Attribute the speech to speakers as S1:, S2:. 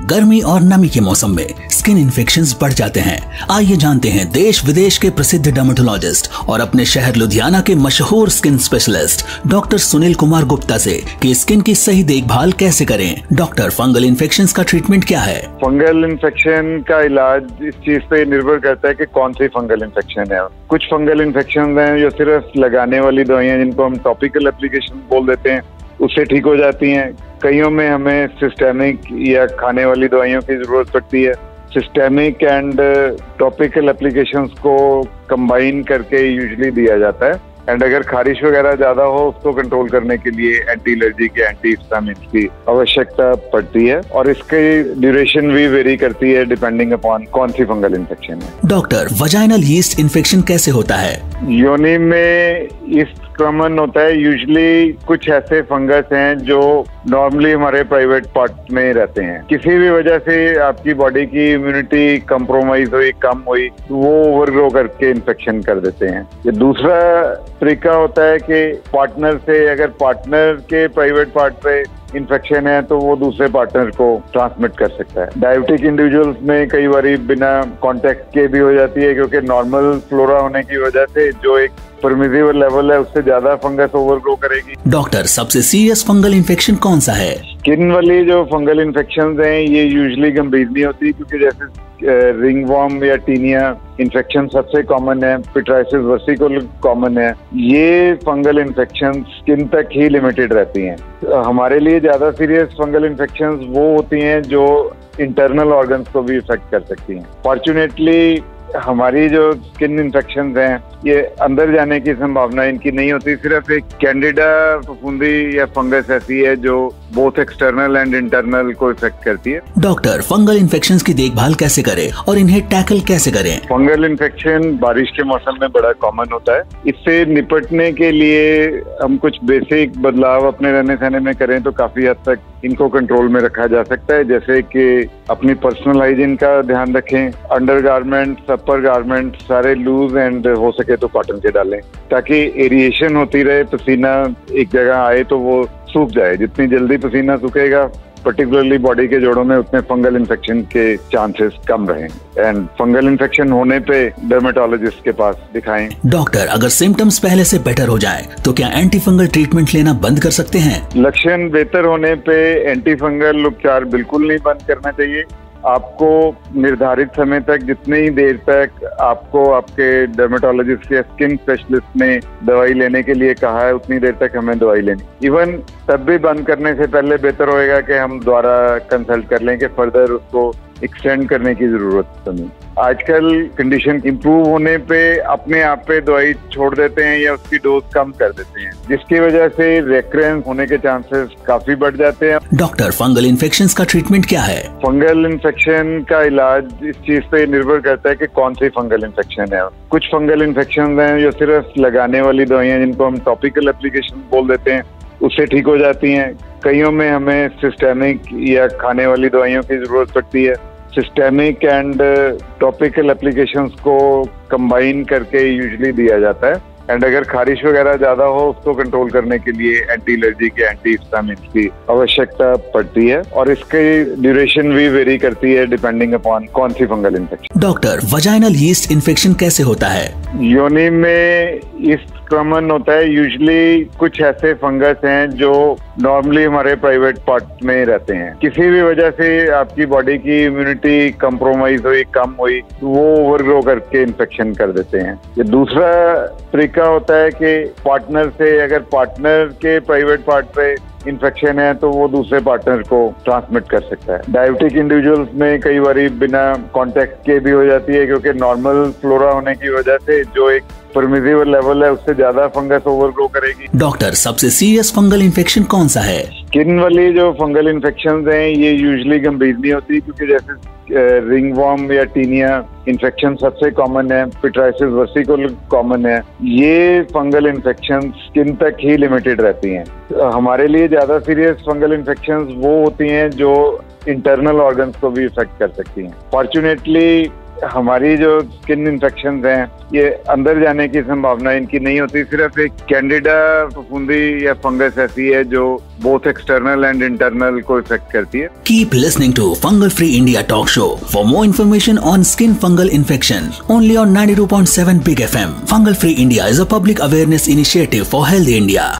S1: गर्मी और नमी के मौसम में स्किन इन्फेक्शंस बढ़ जाते हैं। आइए जानते हैं देश विदेश के प्रसिद्ध डर्मेटोलॉजिस्ट और अपने शहर लुधियाना के मशहूर skin specialist doctor Sunil Kumar Gupta से कि स्किन की सही देखभाल कैसे करें। डॉक्टर, फंगल इन्फेक्शंस का ट्रीटमेंट क्या है?
S2: फंगल इन्फेक्शन का इलाज इस चीज पे निर्भर करता है कि कौन सी फंगल इन्फेक्शन है। कुछ फंगल इन्फेक्शन हैं जो सिर्फ लगाने वाली दवाइयां, जिनको हम टॉपिकल एप्लीकेशन बोल देते हैं, उससे ठीक हो जाती हैं। कईयों में हमें सिस्टेमिक या खाने वाली दवाइयों की जरूरत पड़ती है। सिस्टेमिक एंड टॉपिकल एप्लीकेशंस को कंबाइन करके यूजुअली दिया जाता है। एंड अगर खारिश वगैरह ज्यादा हो, उसको कंट्रोल करने के लिए एंटी एलर्जी के एंटी हिस्टामिन्स की आवश्यकता पड़ती है और इसकी ड्यूरेशन भी वेरी करती है डिपेंडिंग अपॉन कौन सी फंगल इन्फेक्शन है।
S1: डॉक्टर, वजाइनल यीस्ट इन्फेक्शन कैसे होता है?
S2: योनि में यीस्ट कॉमन होता है। यूजुअली कुछ ऐसे फंगस हैं जो नॉर्मली हमारे प्राइवेट पार्ट में रहते हैं। किसी भी वजह से आपकी बॉडी की इम्यूनिटी कंप्रोमाइज हुई, कम हुई, वो ओवरग्रो करके इन्फेक्शन कर देते हैं। ये दूसरा तरीका होता है कि पार्टनर से, अगर पार्टनर के प्राइवेट पार्ट पे इन्फेक्शन है तो वो दूसरे पार्टनर को ट्रांसमिट कर सकता है। डायबिटिक इंडिविजुअल्स में कई बार बिना कांटेक्ट के भी हो जाती है, क्योंकि नॉर्मल फ्लोरा होने की वजह से जो एक परमिसिबल लेवल है उससे ज्यादा फंगस ओवरग्रो करेगी।
S1: डॉक्टर, सबसे सीरियस फंगल इन्फेक्शन कौन सा है?
S2: स्किन वाली जो फंगल इन्फेक्शंस हैं ये यूजुअली गंभीर नहीं होती, क्योंकि जैसे रिंगवॉर्म या टीनिया इन्फेक्शन सबसे कॉमन है, पिट्राइसिस वर्सिकोल कॉमन है। ये फंगल इन्फेक्शन स्किन तक ही लिमिटेड रहती हैं। हमारे लिए ज्यादा सीरियस फंगल इन्फेक्शंस वो होती हैं जो इंटरनल ऑर्गन्स को भी इफेक्ट कर सकती हैं। फॉर्चुनेटली हमारी जो स्किन इन्फेक्शंस हैं ये अंदर जाने की संभावना इनकी नहीं होती। सिर्फ एक कैंडिडा फफूंदी या फंगस ऐसी है जो बोथ एक्सटर्नल एंड इंटरनल को इफेक्ट करती है।
S1: डॉक्टर, फंगल इन्फेक्शंस की देखभाल कैसे करें और इन्हें टैकल कैसे करें?
S2: फंगल इन्फेक्शन बारिश के मौसम में बड़ा कॉमन होता है। इससे निपटने के लिए हम कुछ बेसिक बदलाव अपने रहने सहने में करें तो काफी हद तक इनको कंट्रोल में रखा जा सकता है। जैसे कि अपनी पर्सनल हाइजीन का ध्यान रखें, अंडर गारमेंट्स, अपर गारमेंट्स सारे लूज एंड हो सके तो कॉटन के डालें, ताकि एरिएशन होती रहे, पसीना एक जगह आए तो वो सूख जाए। जितनी जल्दी पसीना सूखेगा, पर्टिकुलरली बॉडी के जोड़ों में, उतने फंगल इन्फेक्शन के चांसेस कम रहें। एंड फंगल इन्फेक्शन होने पे डर्मेटोलॉजिस्ट के पास दिखाएं।
S1: डॉक्टर, अगर सिम्टम्स पहले से बेटर हो जाए तो क्या एंटी फंगल ट्रीटमेंट लेना बंद कर सकते हैं?
S2: लक्षण बेहतर होने पे एंटी फंगल उपचार बिल्कुल नहीं बंद करना चाहिए। आपको निर्धारित समय तक, जितनी ही देर तक आपको आपके डर्मेटोलॉजिस्ट या स्किन स्पेशलिस्ट ने दवाई लेने के लिए कहा है, उतनी देर तक हमें दवाई लेनी। इवन तब भी बंद करने से पहले बेहतर होएगा कि हम दोबारा कंसल्ट कर लें कि फर्दर उसको एक्सटेंड करने की जरूरत नहीं। आजकल कंडीशन इंप्रूव होने पे अपने आप पे दवाई छोड़ देते हैं या उसकी डोज कम कर देते हैं, जिसकी वजह से रेकरेंस होने के चांसेस काफी बढ़ जाते हैं।
S1: डॉक्टर, फंगल इन्फेक्शंस का ट्रीटमेंट क्या है?
S2: फंगल इन्फेक्शन का इलाज इस चीज पे निर्भर करता है कि कौन सी फंगल इन्फेक्शन है। कुछ फंगल इन्फेक्शन हैं जो सिर्फ लगाने वाली दवाइयां, जिनको हम टॉपिकल एप्लीकेशन बोल देते हैं, उससे ठीक हो जाती हैं। कईयों में हमें सिस्टेमिक या खाने वाली दवाइयों की जरूरत पड़ती है। सिस्टेमिक एंड टॉपिकल एप्लीकेशंस को कंबाइन करके यूजुअली दिया जाता है। एंड अगर खारिश वगैरह ज्यादा हो, उसको कंट्रोल करने के लिए एंटी एलर्जी के एंटी हिस्टामिन्स की आवश्यकता पड़ती है और इसकी ड्यूरेशन भी वेरी करती है डिपेंडिंग अपॉन कौन सी fungal infection.
S1: Doctor, vaginal yeast infection कैसे होता है?
S2: योनि में यीस्ट कॉमन होता है। यूजुअली कुछ ऐसे फंगस हैं जो नॉर्मली हमारे प्राइवेट पार्ट में रहते हैं। किसी भी वजह से आपकी बॉडी की इम्यूनिटी कंप्रोमाइज हुई, कम हुई, वो ओवरग्रो करके इन्फेक्शन कर देते हैं। ये दूसरा तरीका होता है कि पार्टनर से, अगर पार्टनर के प्राइवेट पार्ट पे इन्फेक्शन है तो वो दूसरे पार्टनर को ट्रांसमिट कर सकता है। डायबिटिक इंडिविजुअल्स में कई बार बिना कांटेक्ट के भी हो जाती है, क्योंकि नॉर्मल फ्लोरा होने की वजह से जो एक परमिसिबल लेवल है उससे ज्यादा फंगस ओवरग्रो करेगी।
S1: डॉक्टर, सबसे सीरियस फंगल इन्फेक्शन कौन सा है?
S2: स्किन वाली जो फंगल इन्फेक्शंस हैं ये यूजुअली गंभीर नहीं होती, क्योंकि जैसे रिंगवॉर्म या टीनिया इन्फेक्शन सबसे कॉमन है, पिट्राइसिस वर्सिकोल कॉमन है। ये फंगल इन्फेक्शन स्किन तक ही लिमिटेड रहती हैं। हमारे लिए ज्यादा सीरियस फंगल इन्फेक्शंस वो होती हैं जो इंटरनल ऑर्गन्स को भी इफेक्ट कर सकती हैं। फॉर्चुनेटली हमारी जो स्किन इन्फेक्शंस हैं ये अंदर जाने की संभावना इनकी नहीं होती, सिर्फ एक कैंडिडा फफूंदी या फंगस ऐसी है जो बोथ एक्सटर्नल एंड इंटरनल को इफेक्ट करती है।
S1: Keep listening to Fungal Free India Talk Show for more information on skin fungal infection only on 92.7 Big FM. Fungal Free India is a public awareness initiative for Healthy India.